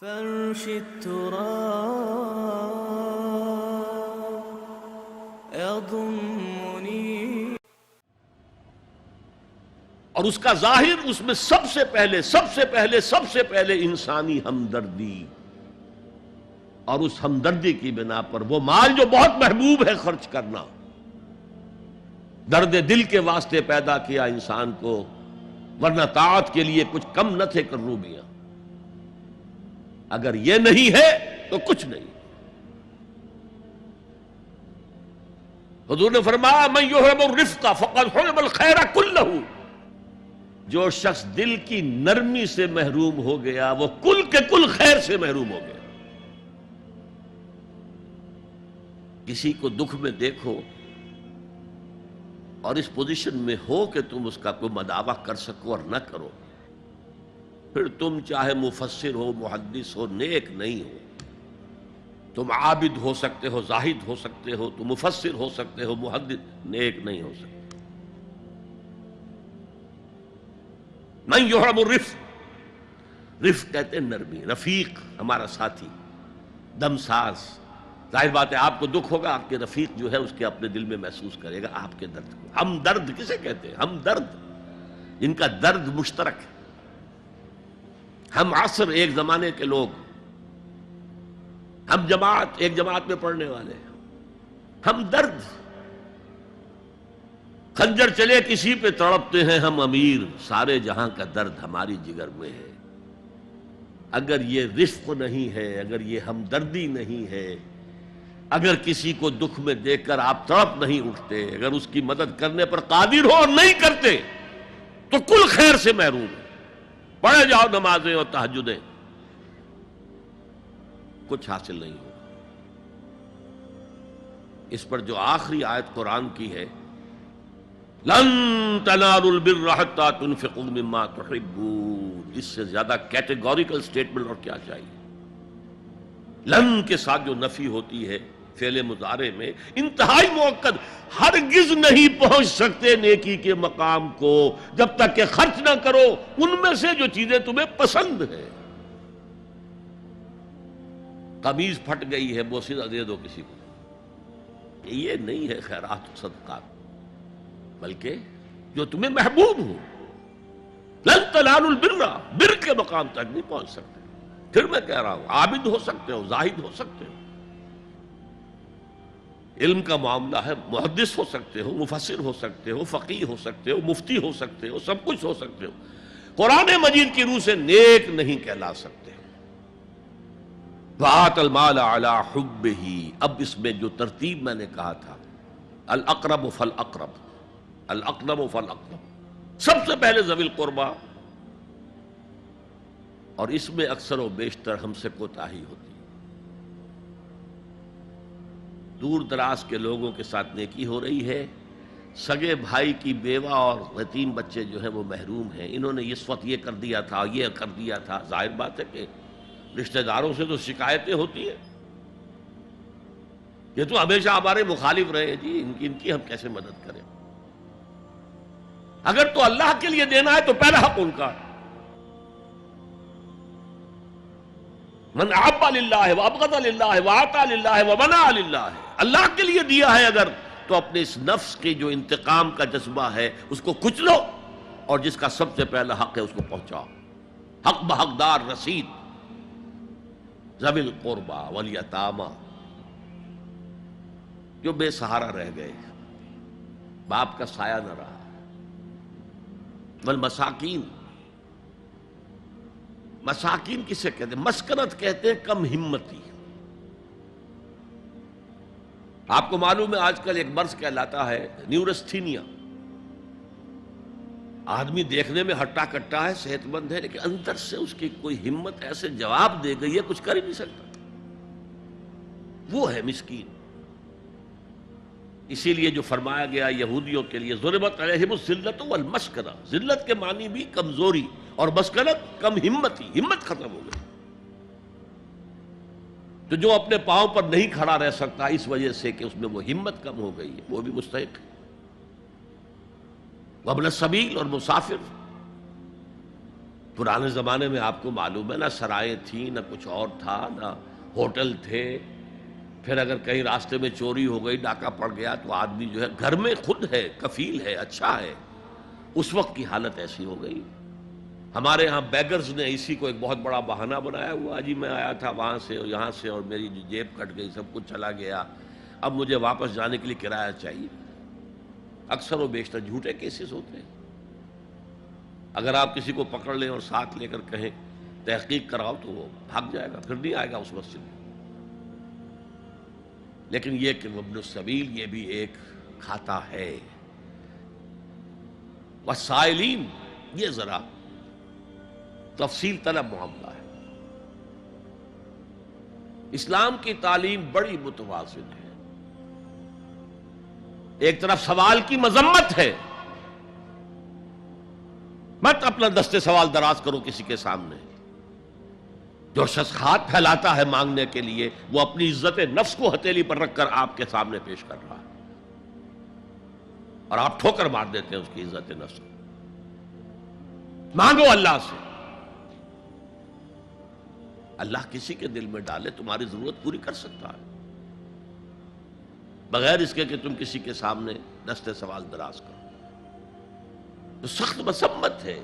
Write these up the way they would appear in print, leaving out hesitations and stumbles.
فرش التراب يضمني. اور اس کا ظاہر اس میں سب سے پہلے انسانی ہمدردی، اور اس ہمدردی کی بنا پر وہ مال جو بہت محبوب ہے خرچ کرنا، درد دل کے واسطے پیدا کیا انسان کو، ورنہ طاعت کے لیے کچھ کم نہ تھے کروبیاں. اگر یہ نہیں ہے تو کچھ نہیں. حضور نے فرمایا من یحرم الرفق فقد حرم الخیر کلہ. جو شخص دل کی نرمی سے محروم ہو گیا وہ کل کے کل خیر سے محروم ہو گیا. کسی کو دکھ میں دیکھو اور اس پوزیشن میں ہو کہ تم اس کا کوئی مداوع کر سکو اور نہ کرو، پھر تم چاہے مفسر ہو، محدث ہو، نیک نہیں ہو. تم عابد ہو سکتے ہو، زاہد ہو سکتے ہو، تم مفسر ہو سکتے ہو، محدث، نیک نہیں ہو سکتے. من یحرم الرفق، رفق کہتے ہیں نرمی، رفیق ہمارا ساتھی، دمساز. ظاہر بات ہے آپ کو دکھ ہوگا، آپ کے رفیق جو ہے اس کے اپنے دل میں محسوس کرے گا آپ کے درد کو. ہم درد کسے کہتے ہیں؟ ہم درد، جن کا درد مشترک ہے. ہم عصر ایک زمانے کے لوگ، ہم جماعت ایک جماعت میں پڑھنے والے، ہم درد. خنجر چلے کسی پہ تڑپتے ہیں ہم امیر، سارے جہاں کا درد ہماری جگر میں ہے. اگر یہ رفق نہیں ہے، اگر یہ ہمدردی نہیں ہے، اگر کسی کو دکھ میں دیکھ کر آپ تڑپ نہیں اٹھتے، اگر اس کی مدد کرنے پر قادر ہو اور نہیں کرتے تو کل خیر سے محروم ہے. پڑھے جاؤ نمازیں اور تہجدیں، کچھ حاصل نہیں ہوگا. اس پر جو آخری آیت قرآن کی ہے، لن تنالوا البر حتى تنفقوا مما تحبون، اس سے زیادہ کیٹیگوریکل سٹیٹمنٹ اور کیا چاہیے. لن کے ساتھ جو نفی ہوتی ہے فعل مضارع میں، انتہائی مؤکد، ہرگز نہیں پہنچ سکتے نیکی کے مقام کو جب تک کہ خرچ نہ کرو ان میں سے جو چیزیں تمہیں پسند ہیں. قمیض پھٹ گئی ہے، بوسیدہ دے دو کسی کو، یہ نہیں ہے خیرات و صدقات، بلکہ جو تمہیں محبوب ہو. لن تنالوا البر، بر کے مقام تک نہیں پہنچ سکتے. پھر میں کہہ رہا ہوں عابد ہو سکتے ہو، زاہد ہو سکتے ہو، علم کا معاملہ ہے، محدث ہو سکتے ہو، مفسر ہو سکتے ہو، فقیہ ہو سکتے ہو، مفتی ہو سکتے ہو، سب کچھ ہو سکتے ہو. قرآن مجید کی روح سے نیک نہیں کہلا سکتے. وَآتَ الْمَالَ عَلَى حُبِّهِ، اب اس میں جو ترتیب میں نے کہا تھا، الْأَقْرَبُ فَالْأَقْرَبُ، الْأَقْرَبُ فَالْأَقْرَبُ، سب سے پہلے ذوی القربہ. اور اس میں اکثر و بیشتر ہم سے کوتاہی ہوتی ہے. دور دراز کے لوگوں کے ساتھ نیکی ہو رہی ہے، سگے بھائی کی بیوہ اور یتیم بچے جو ہیں وہ محروم ہیں. انہوں نے اس وقت یہ کر دیا تھا، یہ کر دیا تھا. ظاہر بات ہے کہ رشتہ داروں سے تو شکایتیں ہوتی ہیں، یہ تو ہمیشہ ہمارے مخالف رہے ہیں جی، ان کی ہم کیسے مدد کریں. اگر تو اللہ کے لیے دینا ہے تو پہلا حق ان کا ہے. من احب للہ وابغض للہ واعطى للہ ومنع للہ، اللہ کے لیے دیا ہے اگر تو اپنے اس نفس کے جو انتقام کا جذبہ ہے اس کو کچلو، اور جس کا سب سے پہلا حق ہے اس کو پہنچاؤ. حق بحقدار رسید، ذوی القربى والیتامى، جو بے سہارا رہ گئے، باپ کا سایہ نہ رہا. والمساکین، مساکین کسے کہتے ہیں؟ مسکنت کہتے ہیں کم ہمتی. آپ کو معلوم ہے آج کل ایک مرض کہلاتا ہے نیورستھینیا. آدمی دیکھنے میں ہٹا کٹا ہے، صحت مند ہے، لیکن اندر سے اس کی کوئی ہمت ایسے جواب دے گئی ہے کچھ کر ہی نہیں سکتا. وہ ہے مسکین. اسی لیے جو فرمایا گیا یہودیوں کے لیے ضربت علیہم الذلۃ والمسکنہ، ذلت کے معنی بھی کمزوری اور مسکنت کم ہمتی، ہمت ختم ہو گئی. تو جو اپنے پاؤں پر نہیں کھڑا رہ سکتا اس وجہ سے کہ اس میں وہ ہمت کم ہو گئی ہے، وہ بھی مستحق ہے. وابن السبیل، اور مسافر، پرانے زمانے میں آپ کو معلوم ہے نہ سرائیں تھیں، نہ کچھ اور تھا، نہ ہوٹل تھے. پھر اگر کہیں راستے میں چوری ہو گئی، ڈاکہ پڑ گیا، تو آدمی جو ہے گھر میں خود ہے، کفیل ہے، اچھا ہے. اس وقت کی حالت ایسی ہو گئی. ہمارے ہاں بیگرز نے اسی کو ایک بہت بڑا بہانہ بنایا ہوا، جی میں آیا تھا وہاں سے اور یہاں سے اور میری جیب کٹ گئی، سب کچھ چلا گیا، اب مجھے واپس جانے کے لیے کرایہ چاہیے. اکثر و بیشتر جھوٹے کیسز ہوتے ہیں. اگر آپ کسی کو پکڑ لیں اور ساتھ لے کر کہیں تحقیق کراؤ تو وہ بھاگ جائے گا، پھر نہیں آئے گا اس مسجد میں. لیکن یہ کہ ابن السبیل یہ بھی ایک کھاتا ہے. والسائلین یہ ذرا تفصیل طلب معاملہ ہے. اسلام کی تعلیم بڑی متوازن ہے. ایک طرف سوال کی مذمت ہے، مت اپنا دستے سوال دراز کرو کسی کے سامنے. جو شخص ہاتھ پھیلاتا ہے مانگنے کے لیے، وہ اپنی عزت نفس کو ہتھیلی پر رکھ کر آپ کے سامنے پیش کر رہا ہے، اور آپ ٹھوکر مار دیتے ہیں اس کی عزت نفس کو. مانگو اللہ سے. اللہ کسی کے دل میں ڈالے تمہاری ضرورت پوری کر سکتا ہے، بغیر اس کے کہ تم کسی کے سامنے دستے سوال دراز کرو. تو سخت مذمت ہے.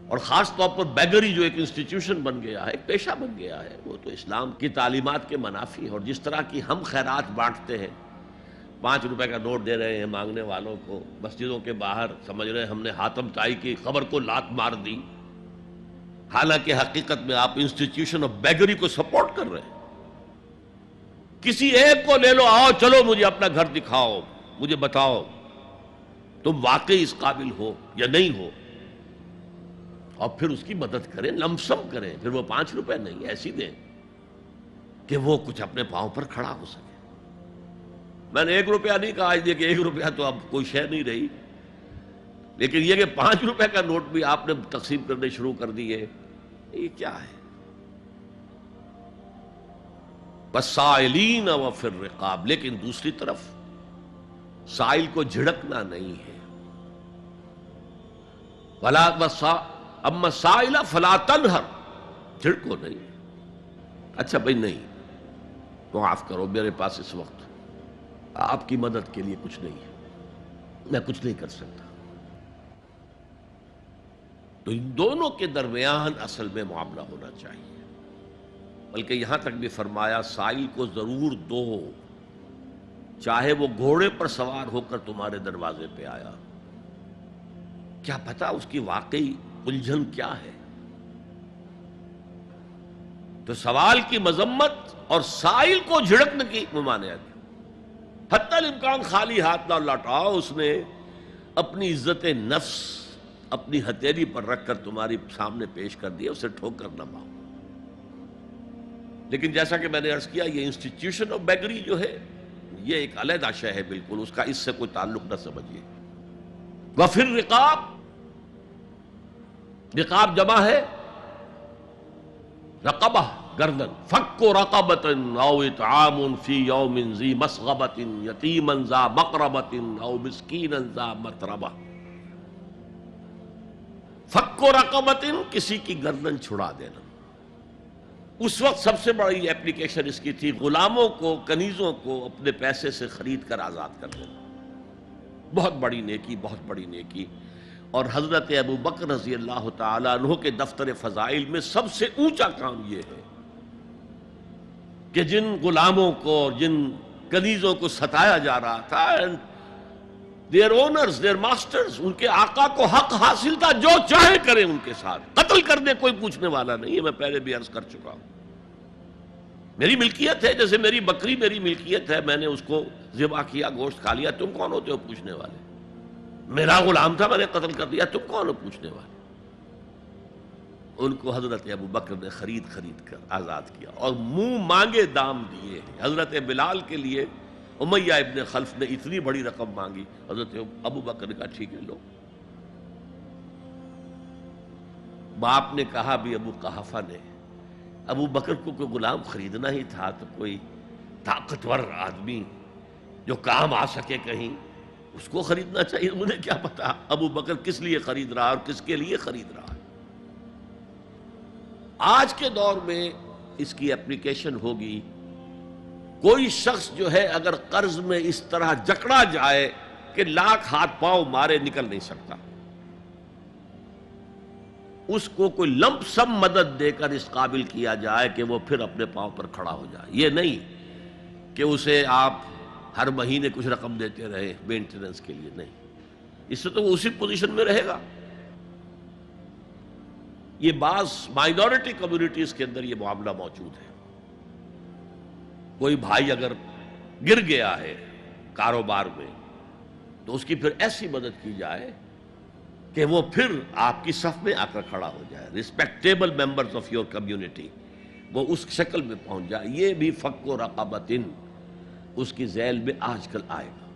اور خاص طور پر بیگری جو ایک انسٹیٹیوشن بن گیا ہے، ایک پیشہ بن گیا ہے، وہ تو اسلام کی تعلیمات کے منافی ہے. اور جس طرح کی ہم خیرات بانٹتے ہیں، 5 روپے کا نوٹ دے رہے ہیں مانگنے والوں کو، مسجدوں کے باہر سمجھ رہے ہیں ہم نے حاتم طائی کی خبر کو لات مار دی، حالانکہ حقیقت میں آپ انسٹیٹیوشن آف بیگری کو سپورٹ کر رہے ہیں. کسی ایک کو لے لو، آؤ چلو مجھے اپنا گھر دکھاؤ، مجھے بتاؤ تم واقعی اس قابل ہو یا نہیں ہو، اور پھر اس کی مدد کریں، لمسم کریں. پھر وہ 5 روپے نہیں ایسی دیں کہ وہ کچھ اپنے پاؤں پر کھڑا ہو سکے. میں نے 1 روپیہ نہیں کہا، آج دیکھیں 1 روپیہ تو اب کوئی شے نہیں رہی، لیکن یہ کہ 5 روپے کا نوٹ بھی آپ نے تقسیم کرنے شروع کر دیے، یہ کیا ہے؟ والسائلین وفی الرقاب. لیکن دوسری طرف سائل کو جھڑکنا نہیں ہے. اما السائل فلا تنہر، جھڑکو نہیں. اچھا بھائی نہیں، معاف کرو، میرے پاس اس وقت آپ کی مدد کے لیے کچھ نہیں ہے، میں کچھ نہیں کر سکتا. تو ان دونوں کے درمیان اصل میں معاملہ ہونا چاہیے. بلکہ یہاں تک بھی فرمایا سائل کو ضرور دو، چاہے وہ گھوڑے پر سوار ہو کر تمہارے دروازے پہ آیا. کیا پتا اس کی واقعی الجھن کیا ہے. تو سوال کی مذمت اور سائل کو جھڑکنے کی ممانعت. حتی الامکان خالی ہاتھ نہ لوٹاؤ. اس نے اپنی عزت نفس اپنی ہتھیلی پر رکھ کر تمہاری سامنے پیش کر دیا، اسے ٹھوکر نہ مارو. لیکن جیسا کہ میں نے عرض کیا، یہ انسٹیٹیوشن آف بیگری جو ہے یہ ایک علیحدہ شے ہے بالکل، اس کا اس سے کوئی تعلق نہ سمجھیے. وفی الرقاب، رقاب جمع ہے رقبہ، گردن. فک رقبۃ او اطعام فی یوم ذی مسغبۃ یتیما ذا مقربۃ او مسکینا ذا متربہ. فک رقبۃ، کسی کی گردن چھڑا دینا. اس وقت سب سے بڑی ایپلیکیشن اس کی تھی غلاموں کو، کنیزوں کو اپنے پیسے سے خرید کر آزاد کر دینا. بہت بڑی نیکی، بہت بڑی نیکی. اور حضرت ابو بکر رضی اللہ تعالیٰ عنہ کے دفتر فضائل میں سب سے اونچا کام یہ ہے کہ جن غلاموں کو اور جن کنیزوں کو ستایا جا رہا تھا، دیئر اونرز، دیئر ماسٹرز، ان کے آقا کو حق حاصل تھا، جو چاہے کریں ان کے ساتھ، قتل کر دیں، کوئی پوچھنے والا نہیں ہے. میں پہلے بھی عرض کر چکا ہوں، میری ملکیت ہے، جیسے میری بکری میری ملکیت ہے، میں نے اس کو ذبح کیا، گوشت کھا لیا، تم کون ہوتے ہو پوچھنے والے؟ میرا غلام تھا، میں نے قتل کر دیا، تم کون ہو پوچھنے والے؟ ان کو حضرت ابو بکر نے خرید کر آزاد کیا اور منہ مانگے دام دیے. حضرت بلال کے لیے امیہ ابن خلف نے اتنی بڑی رقم مانگی، حضرت ابو بکر نے کہا ٹھیک ہے لو. باپ نے کہا بھی، ابو قحافہ نے، ابو بکر کو کوئی غلام خریدنا ہی تھا تو کوئی طاقتور آدمی جو کام آ سکے کہیں، اس کو خریدنا چاہیے. مجھے کیا پتا ابو بکر کس لیے خرید رہا اور کس کے لیے خرید رہا. آج کے دور میں اس کی اپلیکیشن ہوگی، کوئی شخص جو ہے اگر قرض میں اس طرح جکڑا جائے کہ لاکھ ہاتھ پاؤں مارے نکل نہیں سکتا، اس کو کوئی لمپ سم مدد دے کر اس قابل کیا جائے کہ وہ پھر اپنے پاؤں پر کھڑا ہو جائے. یہ نہیں کہ اسے آپ ہر مہینے کچھ رقم دیتے رہے مینٹیننس کے لیے، نہیں، اس سے تو وہ اسی پوزیشن میں رہے گا. یہ بعض مائنورٹی کمیونٹیز کے اندر یہ معاملہ موجود ہے. کوئی بھائی اگر گر گیا ہے کاروبار میں تو اس کی پھر ایسی مدد کی جائے کہ وہ پھر آپ کی صف میں آ کر کھڑا ہو جائے، respectable members of your community, وہ اس شکل میں پہنچ جائے. یہ بھی فک و رقبۃ اس کی ذیل میں آج کل آئے گا.